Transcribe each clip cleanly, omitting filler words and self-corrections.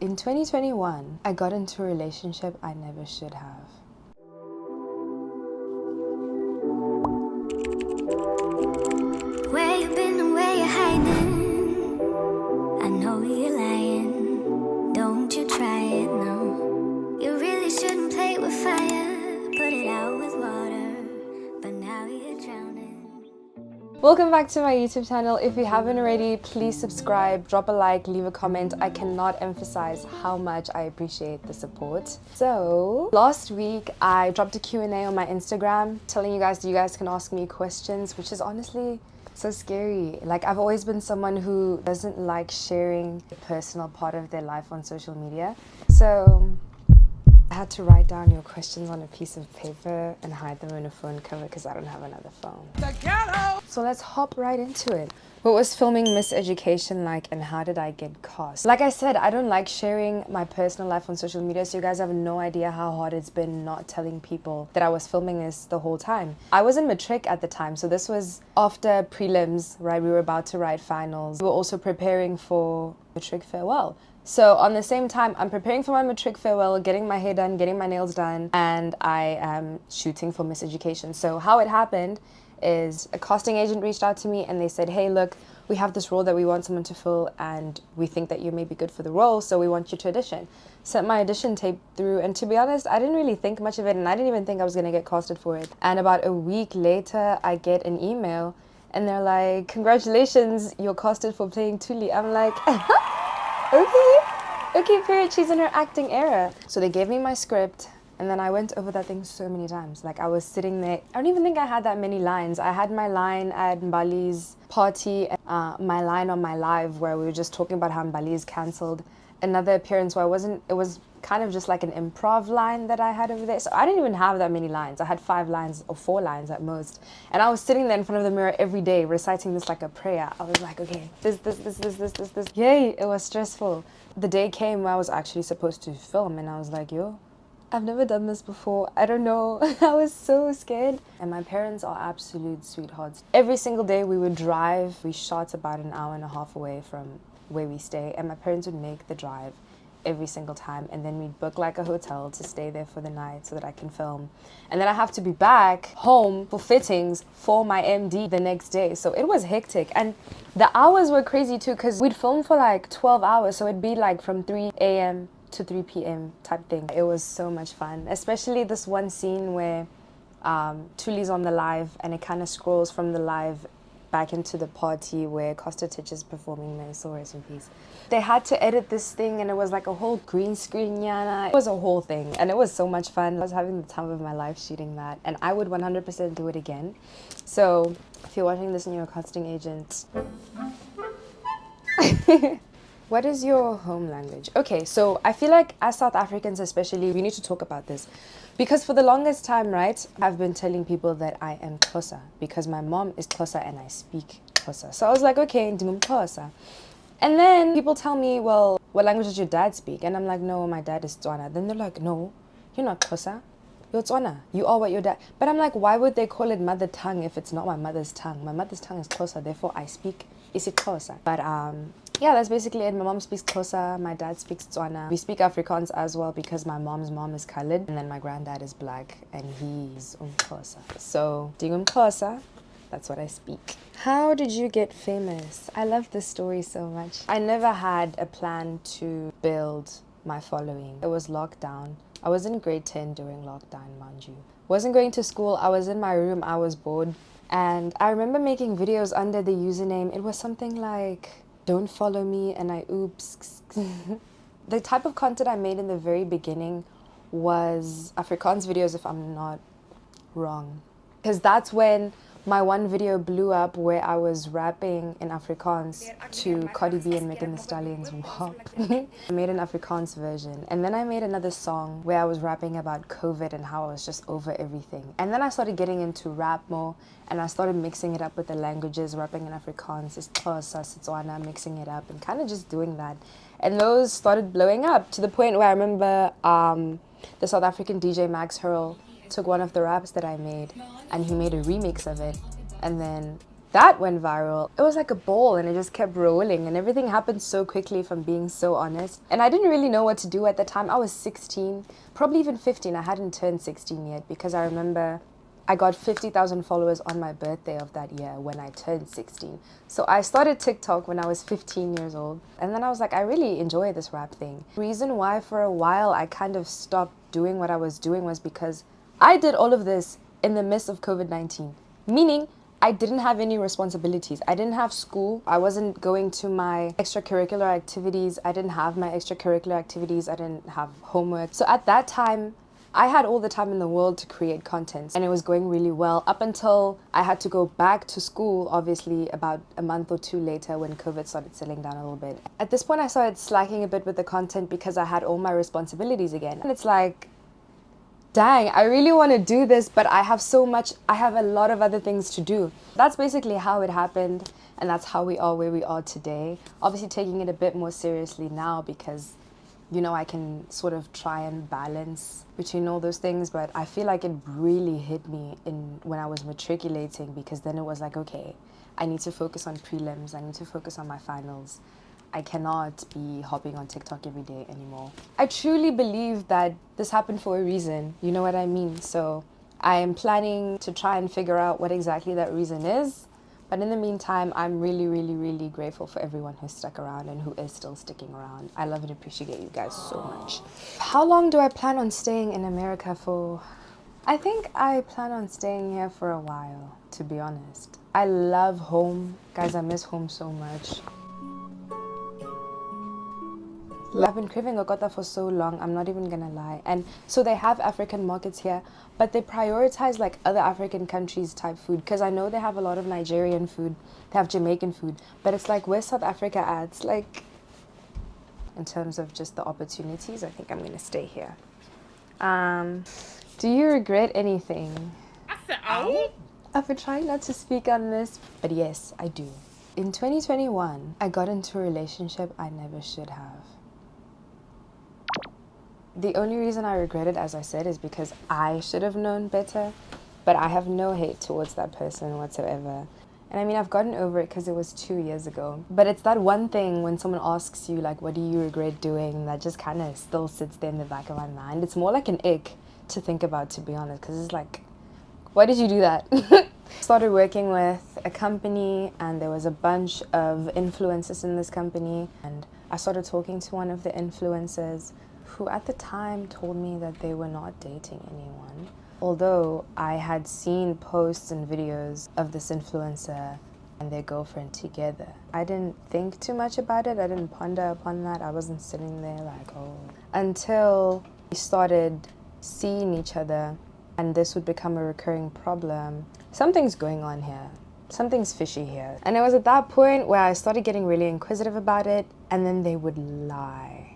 In 2021, I got into a relationship I never should have. Where you been and where you hiding? I know you're lying. Don't you try it, no. You really shouldn't play with fire. Put it out with water. But now you're drowning. Welcome back to my YouTube channel. If you haven't already, please subscribe, drop a like, leave a comment. I cannot emphasize how much I appreciate the support. So, last week I dropped a Q&A on my Instagram telling you guys that you guys can ask me questions, which is honestly so scary. Like, I've always been someone who doesn't like sharing the personal part of their life on social media. So I had to write down your questions on a piece of paper and hide them in a phone cover because I don't have another phone. So let's hop right into it. What was filming Miseducation like and how did I get cast? Like I said, I don't like sharing my personal life on social media, so you guys have no idea how hard it's been not telling people that I was filming this the whole time. I was in matric at the time, so this was after prelims, right? We were about to write finals. We were also preparing for matric farewell. So on the same time, I'm preparing for my matric farewell, getting my hair done, getting my nails done, and I am shooting for Miseducation. So how it happened is a casting agent reached out to me and they said, hey, look, we have this role that we want someone to fill and we think that you may be good for the role, so we want you to audition. Sent my audition tape through, and to be honest, I didn't really think much of it and I didn't even think I was gonna get casted for it. And about a week later, I get an email and they're like, congratulations, you're casted for playing Tuli. I'm like, okay, period, she's in her acting era. So they gave me my script, and then I went over that thing so many times. Like, I was sitting there, I don't even think I had that many lines. I had my line at Mbali's party, my line on my live where we were just talking about how Mbali's cancelled. Another appearance where it was kind of just like an improv line that I had over there. So I didn't even have that many lines. I had 5 lines or 4 lines at most. And I was sitting there in front of the mirror every day reciting this like a prayer. I was like, okay, this. Yay, it was stressful. The day came where I was actually supposed to film and I was like, yo, I've never done this before. I don't know. I was so scared. And my parents are absolute sweethearts. Every single day we would drive. We shot about an hour and a half away from where we stay, and my parents would make the drive every single time, and then we'd book like a hotel to stay there for the night so that I can film. And then I have to be back home for fittings for my MD the next day. So it was hectic. And the hours were crazy too, because we'd film for like 12 hours. So it'd be like from 3 a.m. to 3 p.m. type thing. It was so much fun, especially this one scene where Tuli's on the live and it kind of scrolls from the live back into the party where Costa Titch is performing there, so rest in peace. They had to edit this thing and it was like a whole green screen yana. It was a whole thing and it was so much fun. I was having the time of my life shooting that, and I would 100% do it again. So if you're watching this and you're a casting agent, what is your home language? Okay, so I feel like as South Africans especially, we need to talk about this. Because for the longest time, right, I've been telling people that I am Xhosa because my mom is Xhosa and I speak Xhosa. So I was like, okay, ndimum Xhosa. And then people tell me, well, what language does your dad speak? And I'm like, no, my dad is Tswana. Then they're like, no, you're not Xhosa. You're Tswana. You are what your dad... But I'm like, why would they call it mother tongue if it's not my mother's tongue? My mother's tongue is Xhosa, therefore I speak isiXhosa. But yeah, that's basically it. My mom speaks Xhosa, my dad speaks Tswana. We speak Afrikaans as well because my mom's mom is colored and then my granddad is black and he's Xhosa. So, dingum Xhosa, that's what I speak. How did you get famous? I love this story so much. I never had a plan to build my following. It was lockdown. I was in grade 10 during lockdown, mind you. Wasn't going to school, I was in my room, I was bored. And I remember making videos under the username. It was something like, don't follow me and I oops. The type of content I made in the very beginning was Afrikaans videos, if I'm not wrong. Because that's when my one video blew up where I was rapping in Afrikaans to Cardi B and Megan Thee Stallion's WAP. I made an Afrikaans version, and then I made another song where I was rapping about COVID and how I was just over everything. And then I started getting into rap more, and I started mixing it up with the languages, rapping in Afrikaans, isiXhosa, Setswana, mixing it up, and kind of just doing that. And those started blowing up to the point where I remember the South African DJ Max Hurl took one of the raps that I made and he made a remix of it, and then that went viral. It was like a ball and it just kept rolling and everything happened so quickly, if I'm being so honest. And I didn't really know what to do at the time. I was 16, probably even 15. I hadn't turned 16 yet because I remember I got 50,000 followers on my birthday of that year when I turned 16. So I started TikTok when I was 15 years old. And then I was like, I really enjoy this rap thing. Reason why for a while I kind of stopped doing what I was doing was because I did all of this in the midst of COVID-19. Meaning, I didn't have any responsibilities. I didn't have school. I wasn't going to my extracurricular activities. I didn't have my extracurricular activities. I didn't have homework. So at that time, I had all the time in the world to create content and it was going really well up until I had to go back to school, obviously about a month or two later when COVID started settling down a little bit. At this point, I started slacking a bit with the content because I had all my responsibilities again. And it's like, dang, I really want to do this, but I have a lot of other things to do. That's basically how it happened, and that's how we are where we are today. Obviously taking it a bit more seriously now because, you know, I can sort of try and balance between all those things, but I feel like it really hit me when I was matriculating because then it was like, okay, I need to focus on prelims, I need to focus on my finals. I cannot be hopping on TikTok every day anymore. I truly believe that this happened for a reason, you know what I mean? So I am planning to try and figure out what exactly that reason is. But in the meantime, I'm really, really, really grateful for everyone who stuck around and who is still sticking around. I love and appreciate you guys so much. How long do I plan on staying in America for? I think I plan on staying here for a while, to be honest. I love home. Guys, I miss home so much. I've been craving Okota for so long, I'm not even gonna lie. And so they have African markets here, but they prioritize like other African countries type food because I know they have a lot of Nigerian food, they have Jamaican food, but it's like where's South Africa at? Like, in terms of just the opportunities, I think I'm gonna stay here. Do you regret anything? I said, oh. I've been trying not to speak on this, but yes, I do. In 2021, I got into a relationship I never should have. The only reason I regret it, as I said, is because I should have known better, but I have no hate towards that person whatsoever. And I mean, I've gotten over it because it was 2 years ago. But it's that one thing when someone asks you, like, what do you regret doing, that just kind of still sits there in the back of my mind. It's more like an ick to think about, to be honest, because it's like, why did you do that? Started working with a company and there was a bunch of influencers in this company, and I started talking to one of the influencers who at the time told me that they were not dating anyone. Although I had seen posts and videos of this influencer and their girlfriend together. I didn't think too much about it. I didn't ponder upon that. I wasn't sitting there like, oh. Until we started seeing each other and this would become a recurring problem. Something's going on here. Something's fishy here. And it was at that point where I started getting really inquisitive about it, and then they would lie.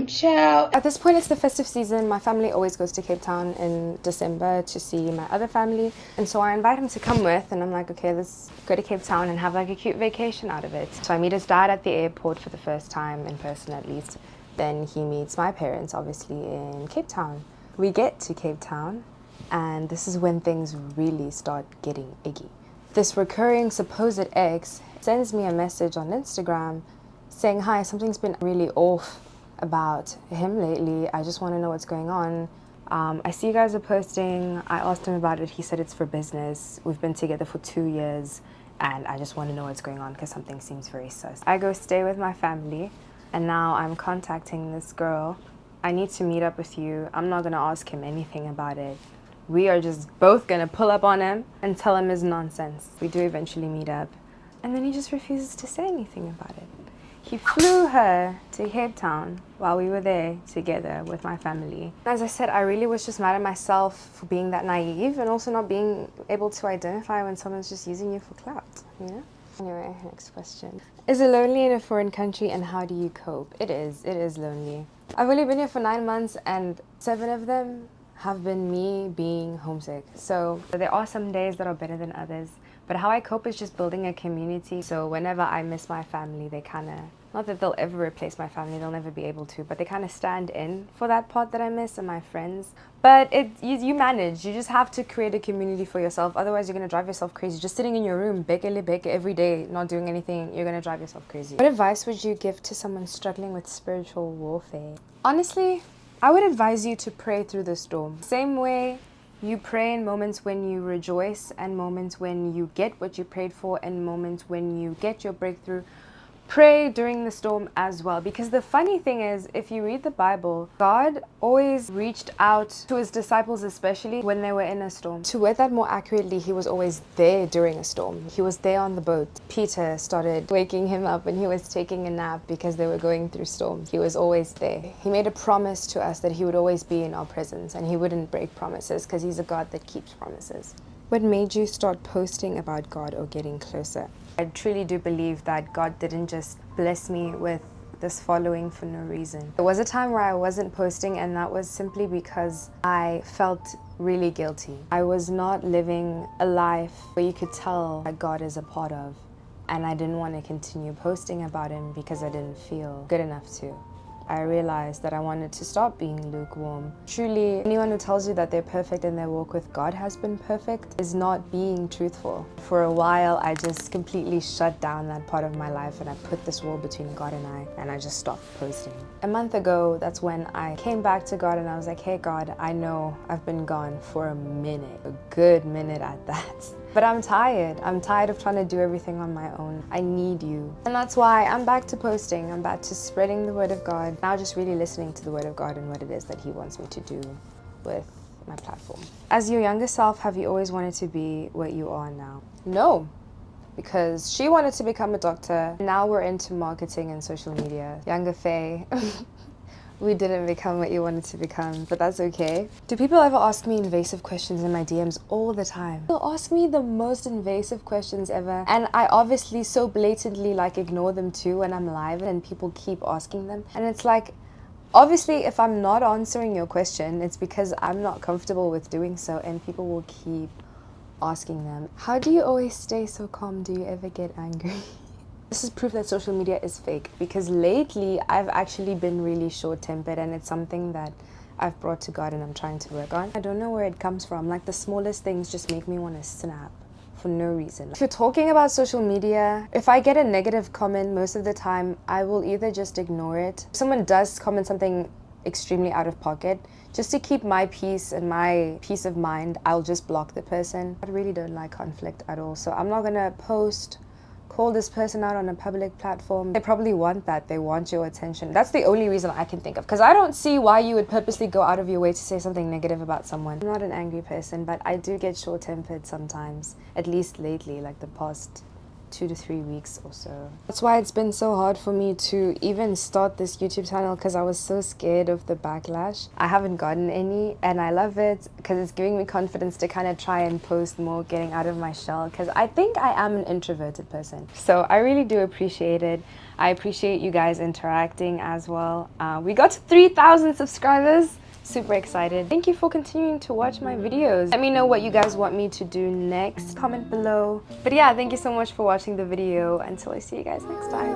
Ciao. At this point, it's the festive season. My family always goes to Cape Town in December to see my other family. And so I invite him to come with, and I'm like, okay, let's go to Cape Town and have like a cute vacation out of it. So I meet his dad at the airport for the first time, in person at least. Then he meets my parents, obviously, in Cape Town. We get to Cape Town, and this is when things really start getting icky. This recurring supposed ex sends me a message on Instagram saying, hi, something's been really off about him lately. I just want to know what's going on. I see you guys are posting. I asked him about it. He said it's for business. We've been together for 2 years, and I just want to know what's going on because something seems very sus. I go stay with my family, and now I'm contacting this girl. I need to meet up with you. I'm not going to ask him anything about it. We are just both going to pull up on him and tell him his nonsense. We do eventually meet up, and then he just refuses to say anything about it. He flew her to Cape Town while we were there together with my family. As I said, I really was just mad at myself for being that naive and also not being able to identify when someone's just using you for clout, you know? Anyway, next question. Is it lonely in a foreign country and how do you cope? It is lonely. I've only been here for 9 months and 7 of them have been me being homesick. So there are some days that are better than others. But how I cope is just building a community. So whenever I miss my family, they kind of Not that they'll ever replace my family, they'll never be able to, but they kind of stand in for that part that I miss and my friends. But you manage. You just have to create a community for yourself. Otherwise, you're going to drive yourself crazy. Just sitting in your room, beke every day, not doing anything, you're going to drive yourself crazy. What advice would you give to someone struggling with spiritual warfare? Honestly, I would advise you to pray through the storm. Same way you pray in moments when you rejoice, and moments when you get what you prayed for, and moments when you get your breakthrough. Pray during the storm as well, because the funny thing is, if you read the Bible, God always reached out to his disciples, especially when they were in a storm. To word that more accurately, he was always there during a storm. He was there on the boat. Peter started waking him up when he was taking a nap because they were going through storm. He was always there. He made a promise to us that he would always be in our presence and he wouldn't break promises, because he's a God that keeps promises. What made you start posting about God or getting closer? I truly do believe that God didn't just bless me with this following for no reason. There was a time where I wasn't posting, and that was simply because I felt really guilty. I was not living a life where you could tell that God is a part of, and I didn't want to continue posting about him because I didn't feel good enough to. I realized that I wanted to stop being lukewarm. Truly, anyone who tells you that they're perfect and their walk with God has been perfect is not being truthful. For a while, I just completely shut down that part of my life, and I put this wall between God and I just stopped posting. A month ago, that's when I came back to God and I was like, hey God, I know I've been gone for a minute, a good minute at that. But I'm tired. I'm tired of trying to do everything on my own. I need you. And that's why I'm back to posting. I'm back to spreading the word of God. Now just really listening to the word of God and what it is that he wants me to do with my platform. As your younger self, have you always wanted to be what you are now? No, because she wanted to become a doctor. Now we're into marketing and social media. Younger Faye. We didn't become what you wanted to become, but that's okay. Do people ever ask me invasive questions in my DMs? All the time. They'll ask me the most invasive questions ever, and I obviously so blatantly ignore them too when I'm live, and people keep asking them. And it's like, obviously if I'm not answering your question, it's because I'm not comfortable with doing so, and people will keep asking them. How do you always stay so calm? Do you ever get angry? This is proof that social media is fake, because lately I've actually been really short-tempered, and it's something that I've brought to God and I'm trying to work on. I don't know where it comes from. Like, the smallest things just make me want to snap for no reason. If you're talking about social media, if I get a negative comment, most of the time I will either just ignore it. If someone does comment something extremely out of pocket, just to keep my peace and my peace of mind, I'll just block the person. I really don't like conflict at all, so I'm not gonna post, call this person out on a public platform. They probably want that. They want your attention. That's the only reason I can think of, because I don't see why you would purposely go out of your way to say something negative about someone. I'm not an angry person, but I do get short-tempered sometimes, at least lately, like the past 2 to 3 weeks or so. That's why it's been so hard for me to even start this YouTube channel, because I was so scared of the backlash. I haven't gotten any, and I love it because it's giving me confidence to kind of try and post more, getting out of my shell, because I think I am an introverted person. So I really do appreciate it. I appreciate you guys interacting as well. We got to 3,000 subscribers. Super excited. Thank you for continuing to watch my videos. Let me know what you guys want me to do next. Comment below. But yeah, thank you so much for watching the video. Until I see you guys next time.